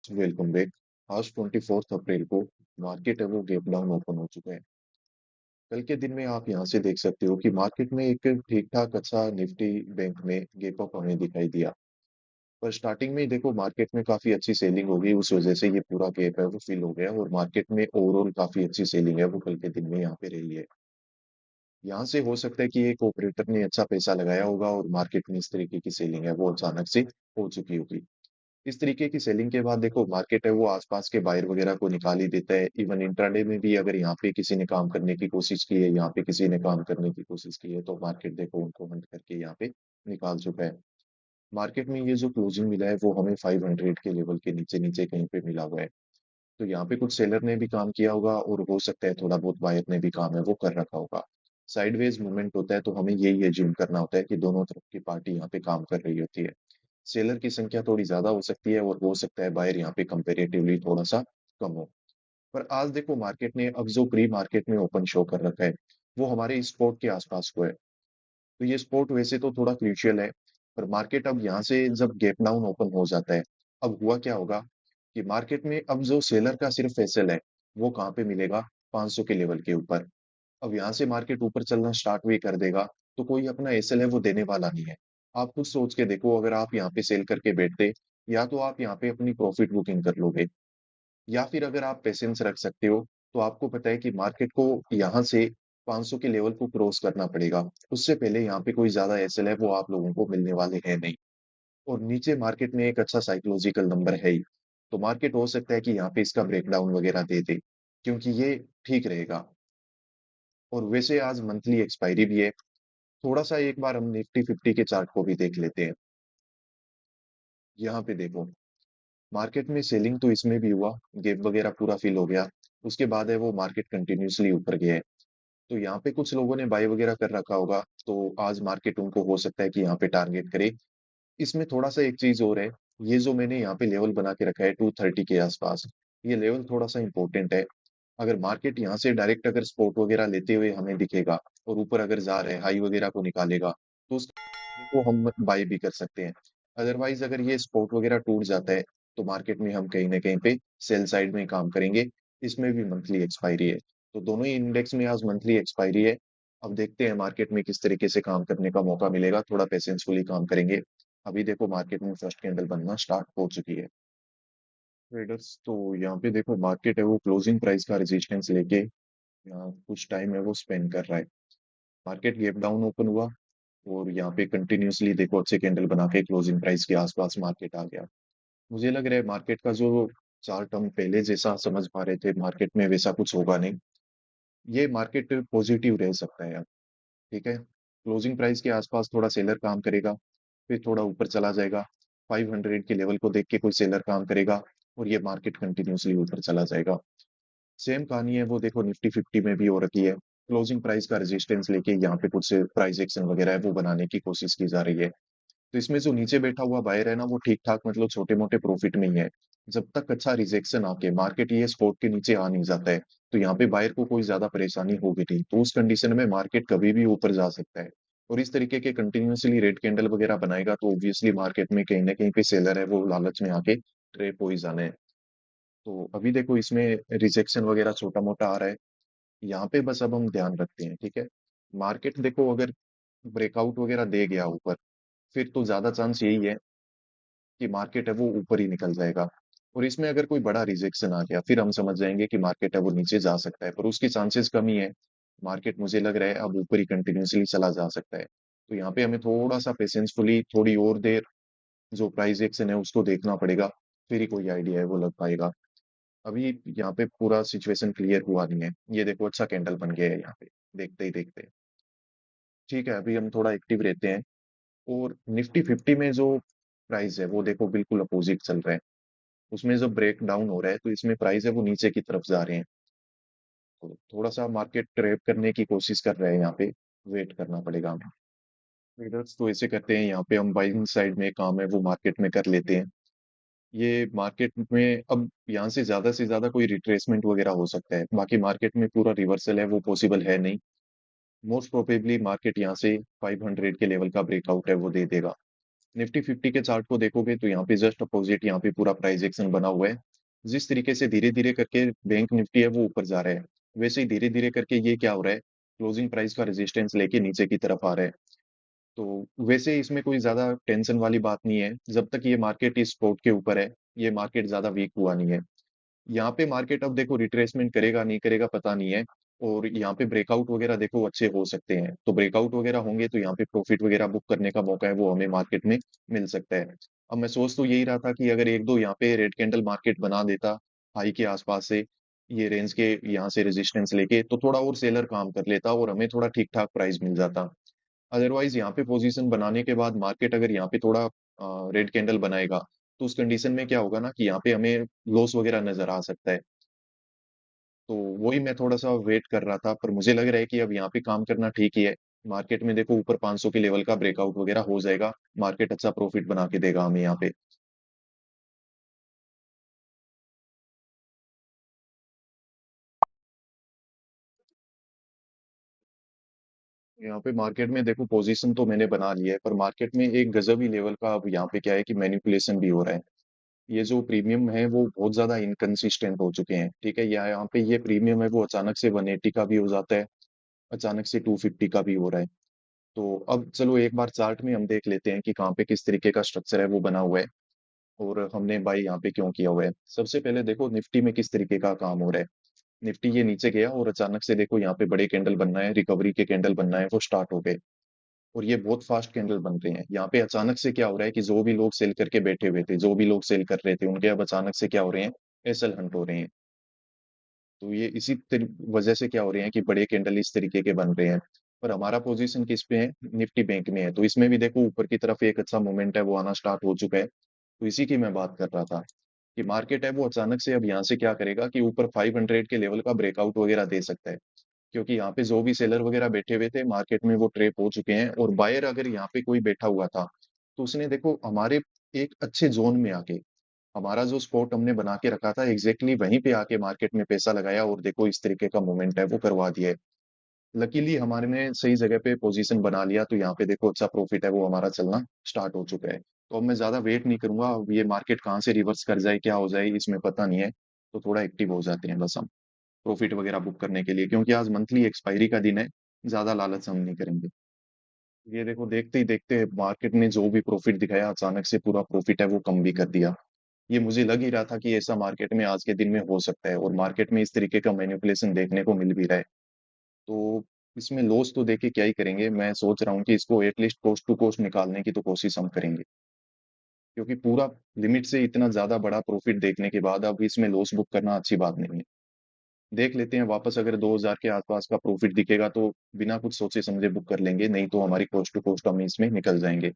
Welcome back. आज 24 अप्रैल को market है वो गैप डाउन ओपन हो चुका है। कल के दिन में आप यहाँ से देख सकते हो कि मार्केट में एक ठीक ठाक अच्छा निफ्टी बैंक में गैप अप हमें दिखाई दिया। पर स्टार्टिंग में ही देखो मार्केट में काफी अच्छी सेलिंग हो गई, उस वजह से ये पूरा गैप है वो फिल हो गया और मार्केट में ओवरऑल काफी अच्छी सेलिंग है वो कल के दिन में यहाँ पे रही है। यहाँ से हो सकता है कि एक ऑपरेटर ने अच्छा पैसा लगाया होगा और मार्केट में इस तरीके की सेलिंग है वो अचानक से हो चुकी होगी। इस तरीके की सेलिंग के बाद देखो मार्केट है वो आसपास के बायर वगैरह को निकाल ही देता है। इवन इंट्राडे में भी अगर यहाँ पे किसी ने काम करने की कोशिश की है, यहाँ पे किसी ने काम करने की कोशिश की है, तो मार्केट देखो उनको हंट करके यहाँ पे निकाल चुका है। मार्केट में ये जो क्लोजिंग मिला है वो हमें 500 के लेवल के नीचे नीचे कहीं पे मिला हुआ है। तो यहाँ पे कुछ सेलर ने भी काम किया होगा और हो सकता है थोड़ा बहुत बायर ने भी काम है वो कर रखा होगा। साइडवेज मूवमेंट होता है तो हमें यही एज्यूम करना होता है कि दोनों तरफ की पार्टी यहाँ पे काम कर रही होती है। सेलर की संख्या थोड़ी ज्यादा हो सकती है और हो सकता है बायर यहाँ पे कंपेरेटिवली थोड़ा सा कम हो। पर आज देखो मार्केट ने अब जो प्री मार्केट में ओपन शो कर रखा है वो हमारे स्पोर्ट के आसपास को है। तो ये स्पोर्ट वैसे तो थोड़ा क्रूशियल है, पर मार्केट अब यहाँ से जब गैप डाउन ओपन हो जाता है, अब हुआ क्या होगा कि मार्केट में अब जो सेलर का सिर्फ एसएल है वो कहाँ पे मिलेगा, 500 के लेवल के ऊपर। अब यहाँ से मार्केट ऊपर चलना स्टार्ट भी कर देगा तो कोई अपना एसएल है वो देने वाला नहीं है। आप खुद सोच के देखो, अगर आप यहाँ पे सेल करके बैठते, या तो आप यहाँ पे अपनी प्रॉफिट बुकिंग कर लोगे, या फिर अगर आप पेशेंस रख सकते हो तो आपको पता है कि मार्केट को यहाँ से 500 के लेवल को क्रॉस करना पड़ेगा। उससे पहले यहाँ पे कोई ज्यादा एसएल है वो आप लोगों को मिलने वाले हैं नहीं। और नीचे मार्केट में एक अच्छा साइकोलॉजिकल नंबर है ही, तो मार्केट हो सकता है कि यहाँ पे इसका ब्रेकडाउन वगैरह दे दे, क्योंकि ये ठीक रहेगा। और वैसे आज मंथली एक्सपायरी भी है। थोड़ा सा एक बार हम निफ्टी 50 के चार्ट को भी देख लेते हैं। यहाँ पे देखो मार्केट में सेलिंग तो इसमें भी हुआ, गैप वगैरह पूरा फिल हो गया। उसके बाद है वो मार्केट कंटिन्यूअसली ऊपर गया है। तो यहाँ पे कुछ लोगों ने बाय वगैरह कर रखा होगा, तो आज मार्केट उनको हो सकता है कि यहाँ पे टारगेट करे। इसमें थोड़ा सा एक चीज और है, ये जो मैंने यहाँ पे लेवल बना के रखा है 230 के आसपास, ये लेवल थोड़ा सा इंपॉर्टेंट है। अगर मार्केट यहाँ से डायरेक्ट अगर स्पोर्ट वगैरह लेते हुए हमें दिखेगा और ऊपर अगर जा रहा है हाई वगैरह को निकालेगा, तो उसको हम बाय भी कर सकते हैं। अदरवाइज अगर ये स्पोर्ट वगैरह टूट जाता है तो मार्केट में हम कहीं ना कहीं पे सेल साइड में काम करेंगे। इसमें भी मंथली एक्सपायरी है, तो दोनों ही इंडेक्स में आज मंथली एक्सपायरी है। अब देखते हैं मार्केट में किस तरीके से काम करने का मौका मिलेगा, थोड़ा पेशेंसफुली काम करेंगे। अभी देखो मार्केट में फर्स्ट कैंडल बनना स्टार्ट हो चुकी है। ट्रेडर्स तो यहाँ पे देखो मार्केट है वो क्लोजिंग प्राइस का रेजिस्टेंस लेके यहाँ कुछ टाइम है वो स्पेंड कर रहा है। मार्केट गैप डाउन ओपन हुआ और यहाँ पे कंटिन्यूअसली देखो अच्छे कैंडल बना के क्लोजिंग प्राइस के आसपास मार्केट आ गया। मुझे लग रहा है मार्केट का जो चार्ट हम पहले जैसा समझ पा रहे थे मार्केट में वैसा कुछ होगा नहीं। ये मार्केट पॉजिटिव रह सकता है अब। ठीक है, क्लोजिंग प्राइस के आसपास थोड़ा सेलर काम करेगा, फिर थोड़ा ऊपर चला जाएगा, 500 के लेवल को देख के कोई सेलर काम करेगा और ये मार्केट कंटिन्यूअसली ऊपर चला जाएगा। सेम कहानी है वो देखो निफ्टी 50 में भी हो रखी है। क्लोजिंग प्राइस का रेजिस्टेंस लेके यहाँ पे कुछ प्राइस एक्शन वगैरह है वो बनाने की कोशिश की जा रही है। तो इसमें जो नीचे बैठा हुआ बायर है ना वो ठीक ठाक मतलब छोटे मोटे प्रॉफिट में ही है। जब तक अच्छा रिजेक्शन आके मार्केट ये स्पोर्ट के नीचे आ नहीं जाता है, तो यहाँ पे बायर को कोई ज्यादा परेशानी होगी नहीं, तो उस कंडीशन में मार्केट कभी भी ऊपर जा सकता है। और इस तरीके के कंटिन्यूअसली रेड कैंडल वगैरह बनाएगा तो ऑब्वियसली मार्केट में कहीं ना कहीं पे सेलर है वो लालच में आके ट्रेप हो ही जाना है। तो अभी देखो इसमें रिजेक्शन वगैरह छोटा मोटा आ रहा है, यहाँ पे बस अब हम ध्यान रखते हैं। ठीक है, मार्केट देखो अगर ब्रेकआउट वगैरह दे गया ऊपर, फिर तो ज्यादा चांस यही है कि मार्केट है वो ऊपर ही निकल जाएगा। और इसमें अगर कोई बड़ा रिजेक्शन आ गया फिर हम समझ जाएंगे कि मार्केट है वो नीचे जा सकता है, पर उसकी चांसेस कम ही है। मार्केट मुझे लग रहा है अब ऊपर ही कंटिन्यूअसली चला जा सकता है। तो यहाँ पे हमें थोड़ा सा पेशेंसफुली थोड़ी और देर जो प्राइस एक्शन है उसको देखना पड़ेगा, फिर ही कोई आइडिया है वो लग पाएगा। अभी यहाँ पे पूरा सिचुएशन क्लियर हुआ नहीं है। ये देखो अच्छा कैंडल बन गया है यहाँ पे, देखते ही देखते। ठीक है, अभी हम थोड़ा एक्टिव रहते हैं। और निफ्टी 50 में जो प्राइस है वो देखो बिल्कुल अपोजिट चल रहा है। उसमें जो ब्रेक डाउन हो रहा है तो इसमें प्राइस है वो नीचे की तरफ जा रहे हैं। तो थोड़ा सा मार्केट ट्रैप करने की कोशिश कर रहे हैं यहाँ पे, वेट करना पड़ेगा हमें। ट्रेडर्स तो ऐसे करते हैं, यहाँ पे हम बाइंग साइड में काम है वो मार्केट में कर लेते हैं। ये मार्केट में अब यहाँ से ज्यादा कोई रिट्रेसमेंट वगैरह हो सकता है, बाकी मार्केट में पूरा रिवर्सल है वो पॉसिबल है नहीं। मोस्ट प्रोबेबली मार्केट यहाँ से 500 के लेवल का ब्रेकआउट है वो दे देगा। निफ्टी 50 के चार्ट को देखोगे तो यहाँ पे जस्ट अपोजिट यहाँ पे पूरा प्राइस एक्शन बना हुआ है। जिस तरीके से धीरे-धीरे करके बैंक निफ्टी है वो ऊपर जा रहा है, वैसे ही धीरे-धीरे करके ये क्या हो रहा है, क्लोजिंग प्राइस का रेजिस्टेंस लेके नीचे की तरफ आ रहा है। तो वैसे इसमें कोई ज़्यादा टेंशन वाली बात नहीं है, जब तक ये मार्केट इस सपोर्ट के ऊपर है, ये मार्केट ज़्यादा वीक हुआ नहीं है। यहाँ पे मार्केट अब देखो रिट्रेसमेंट करेगा, नहीं करेगा पता नहीं है और यहाँ पे ब्रेकआउट वगैरह देखो अच्छे हो सकते हैं। तो ब्रेकआउट वगैरह होंगे तो यहाँ पे प्रॉफिट वगैरह बुक करने का मौका है वो हमें मार्केट में मिल सकता है। अब मैं सोच तो यही रहा था कि अगर 1-2 यहाँ पे रेड कैंडल मार्केट बना देता, हाई के आसपास से, ये रेंज के यहाँ से रेजिस्टेंस लेके तो थोड़ा और सेलर काम कर लेता और हमें थोड़ा ठीक-ठाक प्राइस मिल जाता। अदरवाइज़ यहाँ पे पोज़ीशन बनाने के बाद मार्केट अगर यहाँ पे थोड़ा रेड कैंडल बनाएगा, तो उस कंडीशन में क्या होगा ना कि यहाँ पे हमें लॉस वगैरह नज़र आ सकता है। तो वही मैं थोड़ा-सा वेट कर रहा था, पर मुझे लग रहा है कि अब यहाँ पे काम करना ठीक ही है। मार्केट में देखो ऊपर 500 के लेवल का ब्रेकआउट वगैरह हो जाएगा, मार्केट अच्छा प्रॉफिट बना के देगा हमें यहाँ पे। यहाँ पे मार्केट में देखो पोज़ीशन तो मैंने बना लिया है, पर मार्केट में एक गज़ब ही लेवल का अब यहाँ पे क्या है कि मैनिपुलेशन भी हो रहा है। ये जो प्रीमियम है वो बहुत ज़्यादा इनकंसिस्टेंट हो चुके हैं, ठीक है? या यहाँ पे ये प्रीमियम है वो अचानक से 180 का भी हो जाता है, अचानक से 250 का भी हो रहा है। तो अब चलो एक बार चार्ट में हम देख लेते हैं कि कहाँ पे किस तरीके का स्ट्रक्चर है वो बना हुआ है और हमने बाय यहाँ पे क्यों किया हुआ है। सबसे पहले देखो निफ्टी में किस तरीके का काम हो रहा है। निफ्टी ये नीचे गया और अचानक से देखो यहाँ पे बड़े कैंडल बनना है, रिकवरी के कैंडल बनना है, वो स्टार्ट हो गए और ये बहुत फास्ट कैंडल बन रहे हैं। यहाँ पे अचानक से क्या हो रहा है कि जो भी लोग सेल करके बैठे हुए थे, जो भी लोग सेल कर रहे थे, उनके अब अचानक से क्या हो रहे हैं, एसएल हंट हो रहे हैं। तो ये इसी वजह से क्या हो रहे हैं कि बड़े कैंडल इस तरीके के बन रहे हैं। और हमारा पोजीशन किस पे है, निफ्टी बैंक में है, तो इसमें भी देखो ऊपर की तरफ एक अच्छा मोमेंट है वो आना स्टार्ट हो चुका है। तो इसी की मैं बात कर रहा था कि मार्केट है वो अचानक से अब यहाँ से क्या करेगा कि ऊपर 500 के लेवल का ब्रेकआउट वगैरह दे सकता है, क्योंकि यहाँ पे जो भी सेलर वगैरह बैठे हुए थे मार्केट में वो ट्रेप हो चुके हैं और बायर अगर यहाँ पे कोई बैठा हुआ था तो उसने देखो हमारे एक अच्छे जोन में आके हमारा जो स्पॉट हमने बना के रखा था एग्जैक्टली वहीं पे आके मार्केट में पैसा लगाया और देखो इस तरीके का मूवमेंट है वो करवा दिया है। लकीली हमारे ने सही जगह पे पोजीशन बना लिया तो यहाँ पे देखो अच्छा प्रॉफिट है वो हमारा चलना स्टार्ट हो चुका है। तो अब मैं ज्यादा वेट नहीं करूंगा, अब ये मार्केट कहाँ से रिवर्स कर जाए क्या हो जाए इसमें पता नहीं है, तो थोड़ा एक्टिव हो जाते हैं बस हम प्रॉफिट वगैरह बुक करने के लिए, क्योंकि आज मंथली एक्सपायरी का दिन है, ज्यादा लालच हम नहीं करेंगे। ये देखो देखते ही देखते मार्केट ने जो भी प्रॉफिट दिखाया अचानक से पूरा प्रॉफिट है वो कम भी कर दिया। ये मुझे लग ही रहा था कि ऐसा मार्केट में आज के दिन में हो सकता है और मार्केट में इस तरीके का मैनिपुलेशन देखने को मिल भी रहा है। तो इसमें लॉस तो देके क्या ही करेंगे, मैं सोच रहा हूँ कि इसको एटलीस्ट कोस्ट टू कोस्ट निकालने की तो कोशिश हम करेंगे, क्योंकि पूरा लिमिट से इतना ज्यादा बड़ा प्रॉफिट देखने के बाद अब इसमें लॉस बुक करना अच्छी बात नहीं है। देख लेते हैं वापस अगर 2000 के आसपास का प्रॉफिट दिखेगा तो बिना कुछ सोचे समझे बुक कर लेंगे, नहीं तो हमारी कोस्ट टू कोस्ट हम इसमें निकल जाएंगे।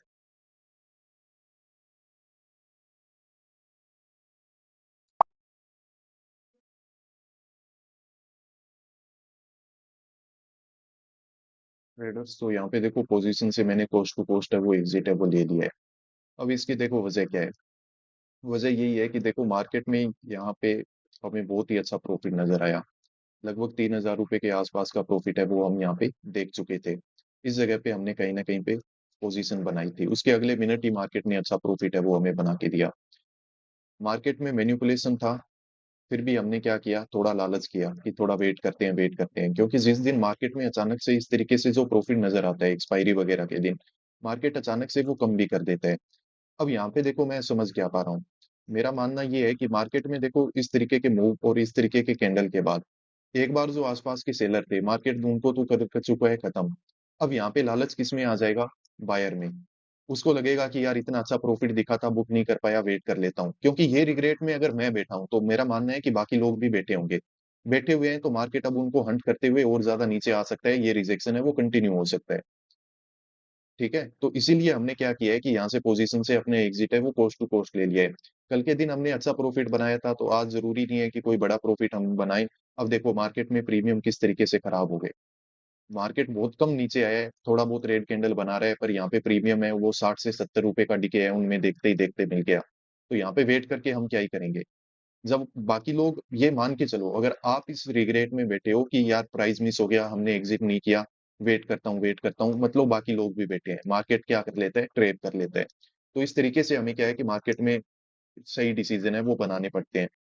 ट्रेडर्स तो यहाँ पे देखो पोजीशन से मैंने कोस्ट टू कोस्ट है वो एग्जिट है वो ले लिया है। अब इसकी देखो वजह क्या है, वजह यही है कि देखो मार्केट में यहाँ पे हमें बहुत ही अच्छा प्रॉफिट नजर आया। लगभग 3000 रुपए के आसपास का प्रॉफिट है वो हम यहाँ पे देख चुके थे। इस जगह पे हमने कहीं ना कहीं पे पोजीशन बनाई थी, उसके अगले मिनट ही मार्केट ने अच्छा प्रॉफिट है वो हमें बना के दिया। मार्केट में मैनिपुलेशन था, फिर भी हमने क्या किया, थोड़ा लालच किया कि थोड़ा वेट करते हैं, क्योंकि जिस दिन मार्केट में अचानक से इस तरीके से जो प्रॉफिट नजर आता है एक्सपायरी वगैरह के दिन, मार्केट अचानक से वो कम भी कर देता है। अब यहाँ पे देखो मैं समझ क्या पा रहा हूँ, मेरा मानना ये है कि मार्केट में देखो इस तरीके के मूव और इस तरीके के कैंडल के बाद एक बार जो आसपास के सेलर थे मार्केट उनको तो कर चुका है खत्म। अब यहाँ पे लालच किस में आ जाएगा, बायर में। उसको लगेगा कि यार इतना अच्छा प्रॉफिट दिखा था बुक नहीं कर पाया, वेट कर लेता हूँ, क्योंकि ये रिग्रेट में अगर मैं बैठा हूँ तो मेरा मानना है कि बाकी लोग भी बैठे होंगे, बैठे हुए हैं, तो मार्केट अब उनको हंट करते हुए और ज्यादा नीचे आ सकता है, ये रिजेक्शन है वो कंटिन्यू हो सकता है। ठीक है, तो इसीलिए हमने क्या किया है कि यहाँ से पोजीशन से अपने एग्जिट है वो कोस्ट टू कोस्ट ले लिया है। कल के दिन हमने अच्छा प्रॉफिट बनाया था तो आज जरूरी नहीं है कि कोई बड़ा प्रॉफिट हम बनाए। अब देखो मार्केट में प्रीमियम किस तरीके से खराब हो गए, मार्केट बहुत कम नीचे आया है, थोड़ा बहुत रेड कैंडल बना रहा है, पर यहाँ पे प्रीमियम है वो 60 से 70 रुपए का डिके है उनमें देखते ही देखते मिल गया। तो यहाँ पे वेट करके हम क्या ही करेंगे, जब बाकी लोग ये मान के चलो अगर आप इस रिग्रेट में बैठे हो कि यार प्राइस मिस हो गया हमने एग्जिट नहीं किया, वेट करता हूँ मतलब बाकी लोग भी बैठे हैं, मार्केट क्या कर लेता है, ट्रेड कर लेता है। तो इस तरीके से हमें क्या है कि मार्केट में सही डिसीज़न है वो बनाने पड़ते हैं।